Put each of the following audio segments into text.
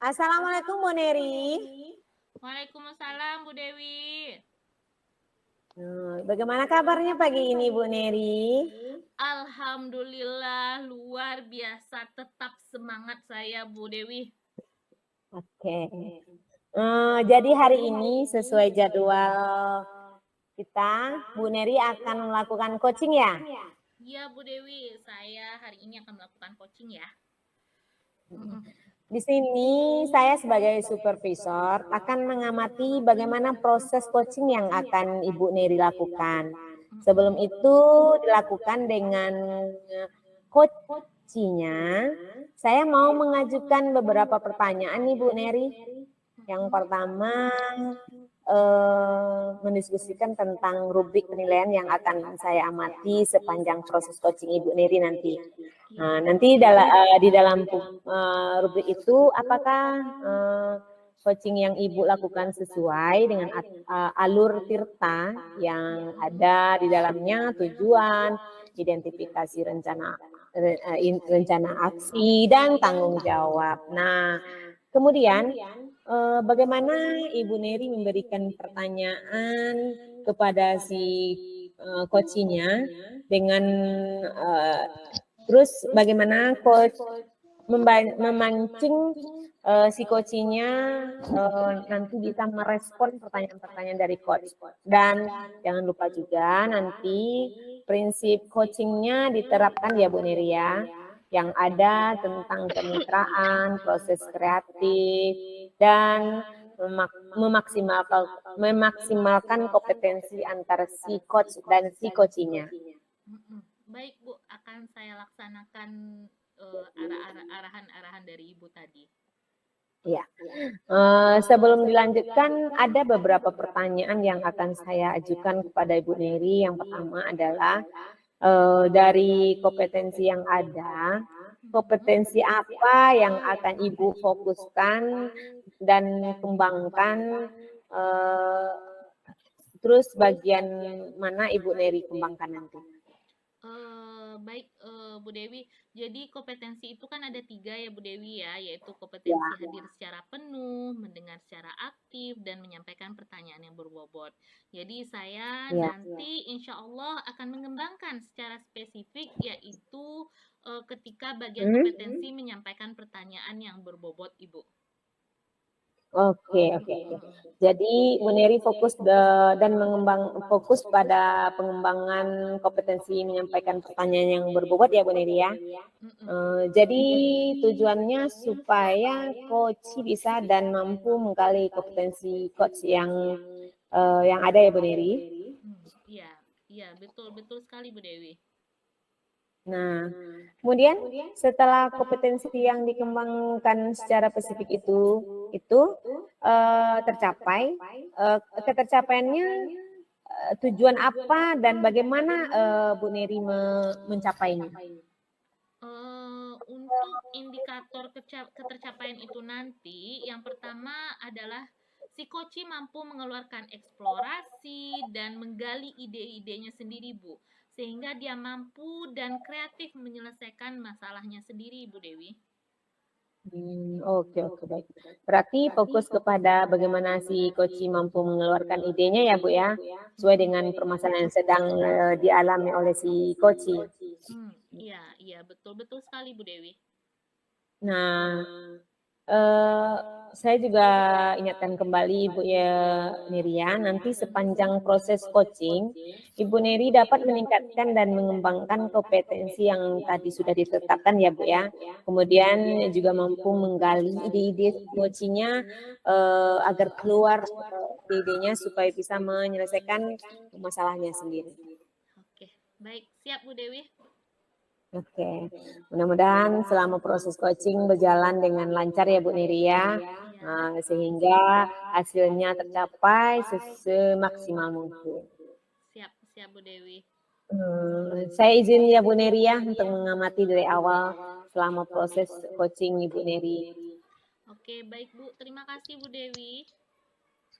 Assalamualaikum Bu Neri. Waalaikumsalam Bu Dewi. Bagaimana kabarnya pagi ini Bu Neri? Alhamdulillah luar biasa, tetap semangat saya Bu Dewi. Oke. Jadi hari ini sesuai jadwal kita, Bu Neri akan melakukan coaching ya? Iya Bu Dewi, saya hari ini akan melakukan coaching ya. Di sini saya sebagai supervisor akan mengamati bagaimana proses coaching yang akan Ibu Neri lakukan. Sebelum itu dilakukan dengan coachnya, saya mau mengajukan beberapa pertanyaan nih Bu Neri. Yang pertama, mendiskusikan tentang rubrik penilaian yang akan saya amati sepanjang proses coaching Ibu Neri nanti. Nah, nanti di dalam rubrik itu apakah coaching yang Ibu lakukan sesuai dengan alur Tirta yang ada di dalamnya, tujuan, identifikasi rencana aksi, dan tanggung jawab. Nah, kemudian bagaimana Ibu Neri memberikan pertanyaan kepada si coachnya dengan terus bagaimana coach memancing si coachnya nanti bisa merespon pertanyaan-pertanyaan dari coach. Dan jangan lupa juga nanti prinsip coachingnya diterapkan ya Bu Neri ya, yang ada tentang kemitraan, proses kreatif, dan memaksimalkan kompetensi antara si coach dan si coachingnya. Baik Bu, akan saya laksanakan arahan-arahan dari Ibu tadi. Ya, sebelum dilanjutkan ada beberapa pertanyaan yang akan saya ajukan kepada Ibu Neri. Yang pertama adalah dari kompetensi yang ada, kompetensi apa yang akan Ibu fokuskan dan kembangkan, terus bagian mana Ibu Neri kembangkan nanti? Baik Bu Dewi, jadi kompetensi itu kan ada 3 ya Bu Dewi ya, yaitu kompetensi hadir secara penuh, mendengar secara aktif, dan menyampaikan pertanyaan yang berbobot. Jadi saya nanti insya Allah akan mengembangkan secara spesifik, yaitu ketika bagian kompetensi menyampaikan pertanyaan yang berbobot Ibu. Oke. Jadi Bu Neri fokus dan fokus pada pengembangan kompetensi menyampaikan pertanyaan yang berbobot ya Bu Neri ya. Jadi tujuannya supaya coach bisa dan mampu menggali kompetensi coach yang ada ya Bu Neri. Iya, betul sekali Bu Dewi. Nah, kemudian setelah kompetensi yang dikembangkan secara spesifik itu tercapai, ketercapaiannya tujuan apa dan bagaimana Bu Neri mencapainya? Untuk indikator ketercapaian itu nanti, yang pertama adalah si coach mampu mengeluarkan eksplorasi dan menggali ide-idenya sendiri Bu, sehingga dia mampu dan kreatif menyelesaikan masalahnya sendiri Bu Dewi. Oke, baik. Berarti fokus kepada bagaimana si coach mampu mengeluarkan idenya ya Bu ya, sesuai dengan permasalahan yang sedang dialami oleh si coach. Iya, betul sekali Bu Dewi. Nah, saya juga ingatkan kembali Ibu ya Nerian, nanti sepanjang proses coaching, Ibu Neri dapat meningkatkan dan mengembangkan kompetensi yang tadi sudah ditetapkan ya Bu ya. Kemudian juga mampu menggali ide-ide coachingnya agar keluar ide-idenya supaya bisa menyelesaikan masalahnya sendiri. Oke, baik, siap Bu Dewi. Oke, mudah-mudahan selama proses coaching berjalan dengan lancar ya Bu Neri ya, Iya. sehingga hasilnya tercapai semaksimal mungkin. Siap, siap Bu Dewi. Saya izin ya Bu Neri ya untuk mengamati dari awal selama proses coaching Ibu Neri. Oke, baik Bu. Terima kasih Bu Dewi.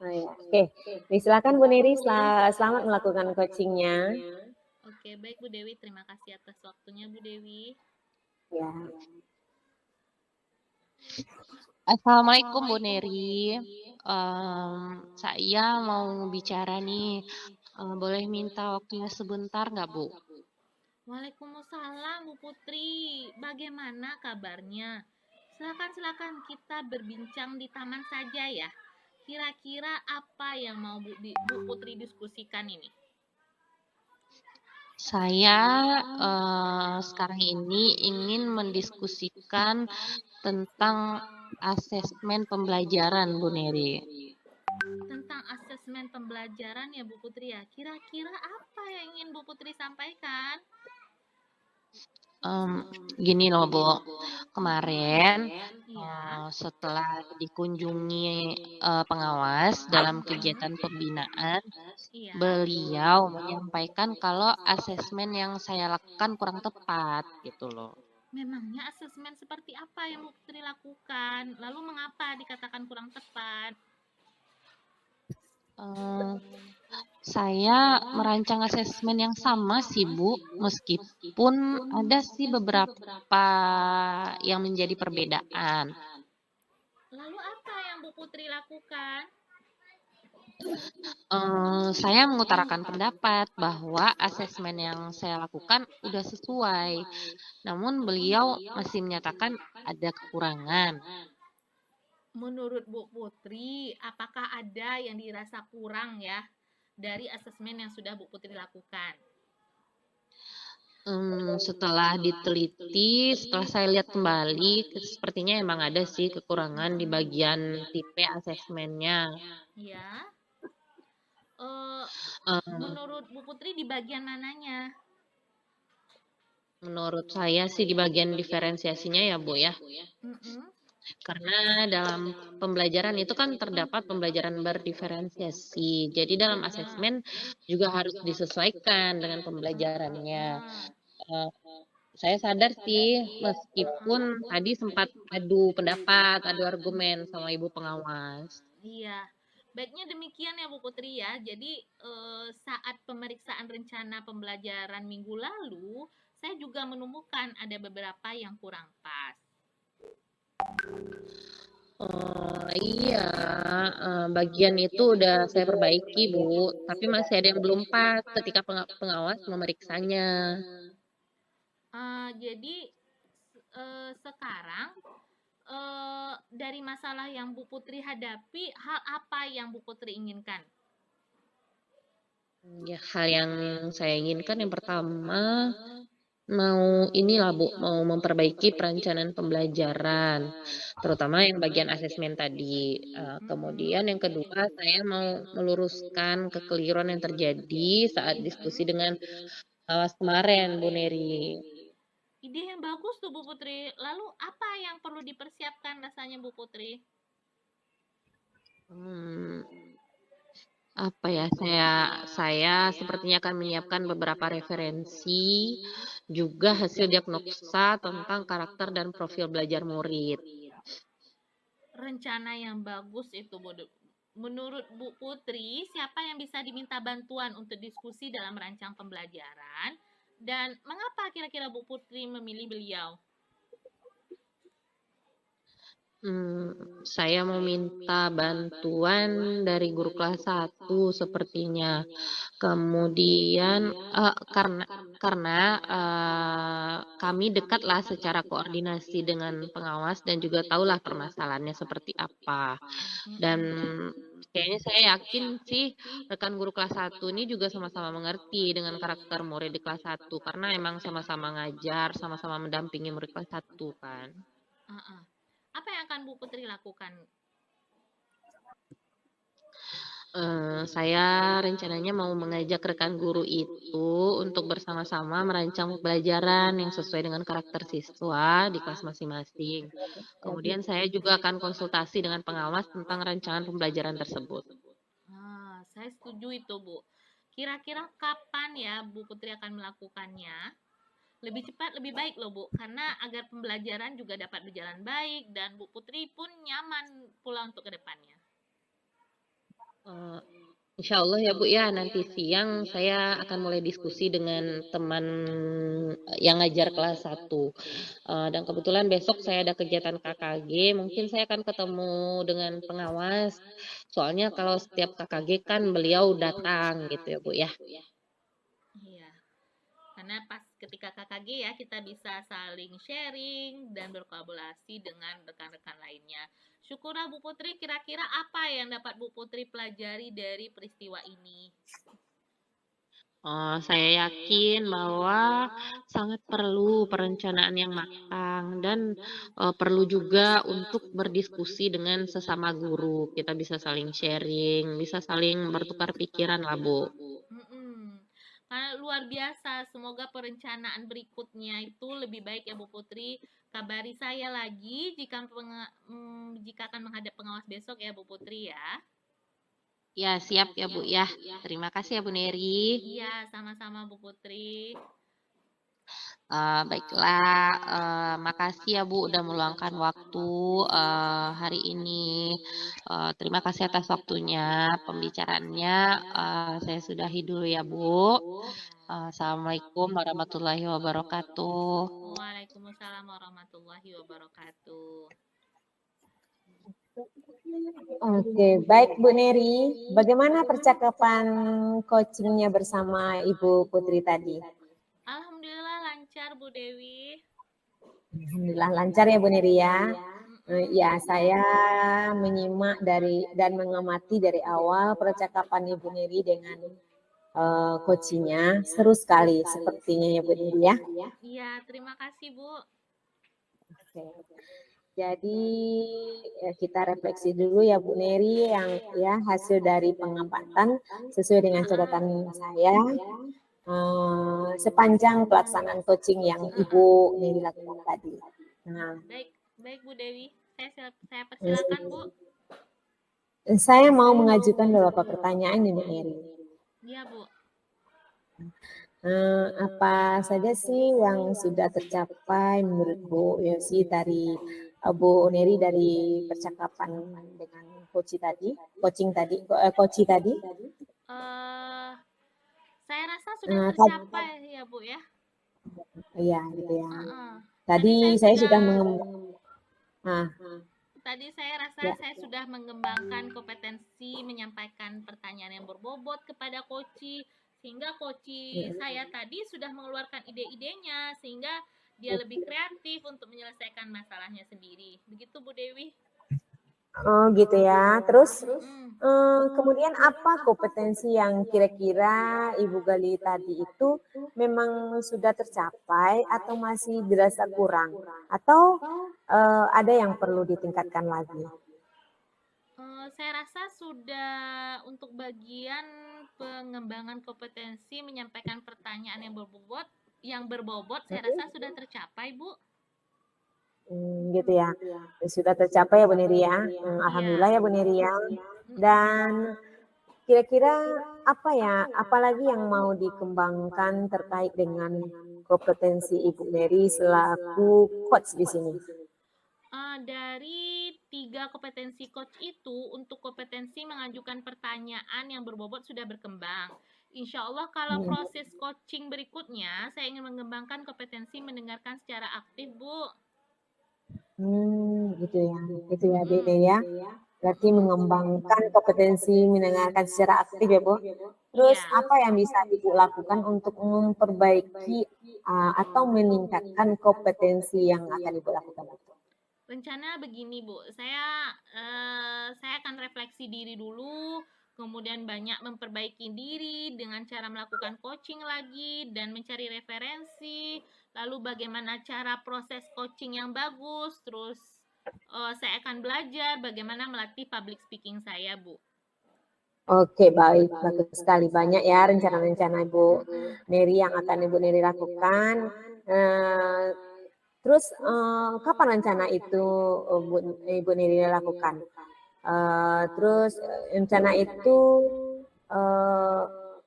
Oh, ya. Oke, silakan Bu Neri, selamat melakukan coachingnya. Oke, baik Bu Dewi. Terima kasih atas waktunya Bu Dewi. Ya. Assalamualaikum Bu Neri. Saya mau bicara nih. Boleh minta waktunya sebentar nggak Bu? Waalaikumsalam Bu Putri. Bagaimana kabarnya? Silakan kita berbincang di taman saja ya. Kira-kira apa yang mau Bu Putri diskusikan ini? Saya sekarang ini ingin mendiskusikan tentang asesmen pembelajaran Bu Neri. Tentang asesmen pembelajaran ya Bu Putri ya. Kira-kira apa yang ingin Bu Putri sampaikan? Gini loh Bu, kemarin Iya. setelah dikunjungi pengawas dalam kegiatan pembinaan, Iya. beliau menyampaikan kalau asesmen yang saya lakukan kurang tepat gitu loh. Memangnya asesmen seperti apa yang Bu Putri lakukan? Lalu mengapa dikatakan kurang tepat? Saya merancang asesmen yang sama sih Bu, meskipun ada sih beberapa yang menjadi perbedaan. Lalu apa yang Bu Putri lakukan? Saya mengutarakan pendapat bahwa asesmen yang saya lakukan udah sesuai, namun beliau masih menyatakan ada kekurangan. Menurut Bu Putri, apakah ada yang dirasa kurang ya dari asesmen yang sudah Bu Putri lakukan? Setelah diteliti, setelah saya lihat kembali, sepertinya emang ada sih kekurangan di bagian tipe asesmennya. Ya. Menurut Bu Putri di bagian mananya? Menurut saya sih di bagian diferensiasinya ya Bu ya. Karena dalam pembelajaran itu kan terdapat pembelajaran berdiferensiasi. Jadi dalam asesmen juga harus disesuaikan dengan pembelajarannya. Saya sadar sih, meskipun tadi sempat adu pendapat, adu argumen sama Ibu pengawas. Iya, baiknya demikian ya Bu Putri ya. Jadi saat pemeriksaan rencana pembelajaran minggu lalu, saya juga menemukan ada beberapa yang kurang pas. Iya, bagian itu udah saya perbaiki Bu, tapi masih ada yang belum pas ketika pengawas memeriksanya. Jadi sekarang dari masalah yang Bu Putri hadapi, hal apa yang Bu Putri inginkan? Ya, hal yang saya inginkan yang pertama mau inilah Bu, mau memperbaiki perencanaan pembelajaran, terutama yang bagian asesmen tadi. Kemudian yang kedua, saya mau meluruskan kekeliruan yang terjadi saat diskusi dengan pengawas kemarin, Bu Neri. Ide yang bagus tuh Bu Putri. Lalu apa yang perlu dipersiapkan rasanya Bu Putri? Apa ya, saya sepertinya akan menyiapkan beberapa referensi, juga hasil diagnosa tentang karakter dan profil belajar murid. Rencana yang bagus itu Bu. Menurut Bu Putri, siapa yang bisa diminta bantuan untuk diskusi dalam merancang pembelajaran? Dan mengapa kira-kira Bu Putri memilih beliau? Saya mau minta bantuan dari guru kelas 1 sepertinya. Kemudian karena kami dekatlah secara koordinasi dengan pengawas dan juga tahulah permasalahannya seperti apa. Dan kayaknya saya yakin sih rekan guru kelas 1 ini juga sama-sama mengerti dengan karakter murid di kelas 1 karena emang sama-sama ngajar, sama-sama mendampingi murid kelas 1 kan. Apa yang akan Bu Putri lakukan? Saya rencananya mau mengajak rekan guru itu untuk bersama-sama merancang pembelajaran yang sesuai dengan karakter siswa di kelas masing-masing. Kemudian saya juga akan konsultasi dengan pengawas tentang rancangan pembelajaran tersebut. Saya setuju itu, Bu. Kira-kira kapan ya Bu Putri akan melakukannya? Lebih cepat lebih baik loh Bu, karena agar pembelajaran juga dapat berjalan baik dan Bu Putri pun nyaman pula untuk ke depannya. Insya Allah ya Bu ya, nanti siang saya akan mulai diskusi dengan teman yang ngajar kelas 1. Dan kebetulan besok saya ada kegiatan KKG, mungkin saya akan ketemu dengan pengawas. Soalnya kalau setiap KKG kan beliau datang gitu ya Bu ya. Iya. Karena pas ketika KKG ya kita bisa saling sharing dan berkolaborasi dengan rekan-rekan lainnya. Syukurlah Bu Putri, kira-kira apa yang dapat Bu Putri pelajari dari peristiwa ini? Saya yakin bahwa sangat perlu perencanaan yang matang dan perlu juga untuk berdiskusi dengan sesama guru. Kita bisa saling sharing, bisa saling bertukar pikiran lah Bu. Karena luar biasa, semoga perencanaan berikutnya itu lebih baik ya Bu Putri. Kabari saya lagi jika akan menghadap pengawas besok ya Bu Putri ya. Ya, siap ya Bu ya. Terima kasih ya Bu Neri. Iya, sama-sama Bu Putri. Baiklah, makasih ya Bu udah meluangkan waktu hari ini. Terima kasih atas waktunya. Pembicaraannya saya sudahi dulu ya Bu. Assalamualaikum warahmatullahi wabarakatuh. Waalaikumsalam warahmatullahi wabarakatuh. Oke, baik Bu Neri. Bagaimana percakapan coachingnya bersama Ibu Putri tadi? Alhamdulillah lancar Bu Dewi. Alhamdulillah lancar ya Bu Neri ya. Ya, saya menyimak dan mengamati dari awal percakapan Ibu Neri dengan coachingnya. Seru sekali sepertinya ya Bu Neri ya. Iya, terima kasih Bu. Oke. Jadi kita refleksi dulu ya Bu Neri yang ya hasil dari pengamatan sesuai dengan catatan saya sepanjang pelaksanaan coaching yang Ibu Neri lakukan tadi. Nah, baik Bu Dewi, saya persilakan Bu. Saya mau mengajukan beberapa pertanyaan nih Bu Neri. Iya Bu. Apa saja sih yang sudah tercapai menurut Bu Yosi dari Bu Neri dari percakapan dengan coaching tadi? Saya rasa sudah tercapai ya Bu ya. Iya gitu ya. Tadi saya sudah Tadi saya rasa saya sudah mengembangkan kompetensi menyampaikan pertanyaan yang berbobot kepada coach, sehingga coach saya tadi sudah mengeluarkan ide-idenya sehingga dia lebih kreatif untuk menyelesaikan masalahnya sendiri. Begitu Bu Dewi. Oh gitu ya. Terus kemudian apa kompetensi yang kira-kira Ibu Gali tadi itu memang sudah tercapai atau masih dirasa kurang? Atau ada yang perlu ditingkatkan lagi? Saya rasa sudah untuk bagian pengembangan kompetensi menyampaikan pertanyaan yang berbobot saya rasa sudah tercapai Bu. Gitu ya. Sudah tercapai ya Bu Neri ya. Alhamdulillah ya Bu Neri ya. Dan kira-kira apalagi yang mau dikembangkan terkait dengan kompetensi Ibu Neri selaku coach di sini? Dari 3 kompetensi coach itu, untuk kompetensi mengajukan pertanyaan yang berbobot sudah berkembang. Insya Allah kalau proses coaching berikutnya, saya ingin mengembangkan kompetensi mendengarkan secara aktif, Bu. Gitu ya Dede ya. Berarti mengembangkan kompetensi mendengarkan secara aktif ya Bu. Terus apa yang bisa Ibu lakukan untuk memperbaiki atau meningkatkan kompetensi yang akan Ibu lakukan? Rencana begini Bu, saya akan refleksi diri dulu, kemudian banyak memperbaiki diri dengan cara melakukan coaching lagi dan mencari referensi, lalu bagaimana cara proses coaching yang bagus, terus saya akan belajar bagaimana melatih public speaking saya Bu. Oke, baik, bagus sekali. Banyak ya rencana-rencana Ibu Neri yang akan Ibu Neri lakukan. Terus kapan rencana itu Ibu Neri lakukan? Terus rencana itu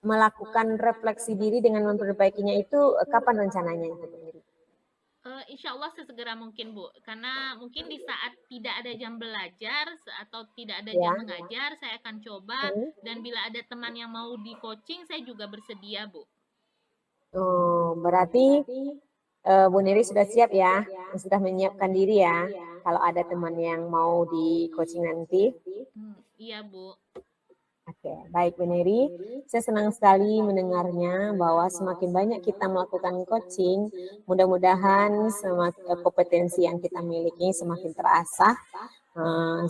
melakukan refleksi diri dengan memperbaikinya itu kapan rencananya Ibu Neri? Insya Allah sesegera mungkin Bu, karena mungkin di saat tidak ada jam belajar atau tidak ada Ya. jam mengajar, saya akan coba, Hmm. dan bila ada teman yang mau di coaching, saya juga bersedia Bu. Oh, berarti Bu Neri sudah siap ya, sudah menyiapkan diri ya, kalau ada teman yang mau di coaching nanti. Iya Bu. Oke, baik Bu Neri. Saya senang sekali mendengarnya bahwa semakin banyak kita melakukan coaching, mudah-mudahan kompetensi yang kita miliki semakin terasah,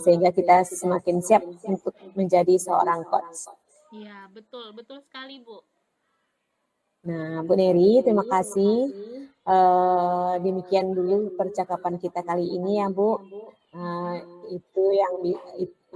sehingga kita semakin siap untuk menjadi seorang coach. Iya, betul, betul sekali Bu. Nah, Bu Neri, terima kasih. Demikian dulu percakapan kita kali ini ya Bu.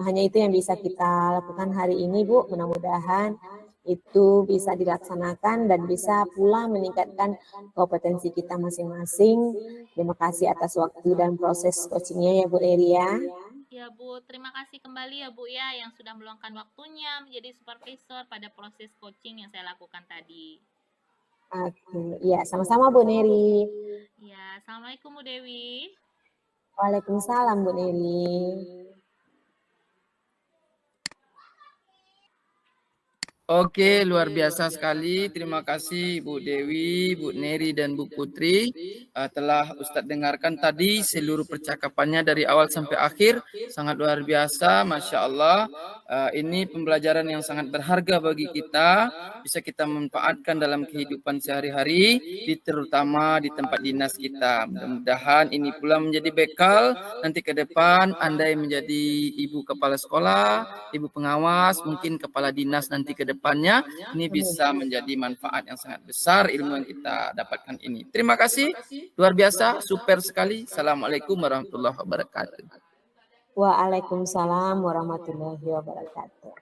Hanya itu yang bisa kita lakukan hari ini Bu. Mudah-mudahan itu bisa dilaksanakan dan bisa pula meningkatkan kompetensi kita masing-masing. Terima kasih atas waktu dan proses coachingnya ya Bu Neri ya. Ya Bu, terima kasih kembali ya Bu ya yang sudah meluangkan waktunya menjadi supervisor pada proses coaching yang saya lakukan tadi. Oke, ya sama-sama Bu Neri. Ya, Assalamualaikum Bu Dewi. Waalaikumsalam Bu Neri. Oke, luar biasa sekali. Terima kasih Bu Dewi, Bu Neri, dan Bu Putri. Telah Ustadz dengarkan tadi seluruh percakapannya dari awal sampai akhir. Sangat luar biasa, Masya Allah. Ini pembelajaran yang sangat berharga bagi kita. Bisa kita manfaatkan dalam kehidupan sehari-hari, terutama di tempat dinas kita. Mudah-mudahan ini pula menjadi bekal nanti ke depan Anda yang menjadi ibu kepala sekolah, ibu pengawas, mungkin kepala dinas nanti ke depannya, ini bisa menjadi manfaat yang sangat besar ilmu yang kita dapatkan ini. Terima kasih, luar biasa, super sekali. Assalamualaikum warahmatullahi wabarakatuh. Waalaikumsalam warahmatullahi wabarakatuh.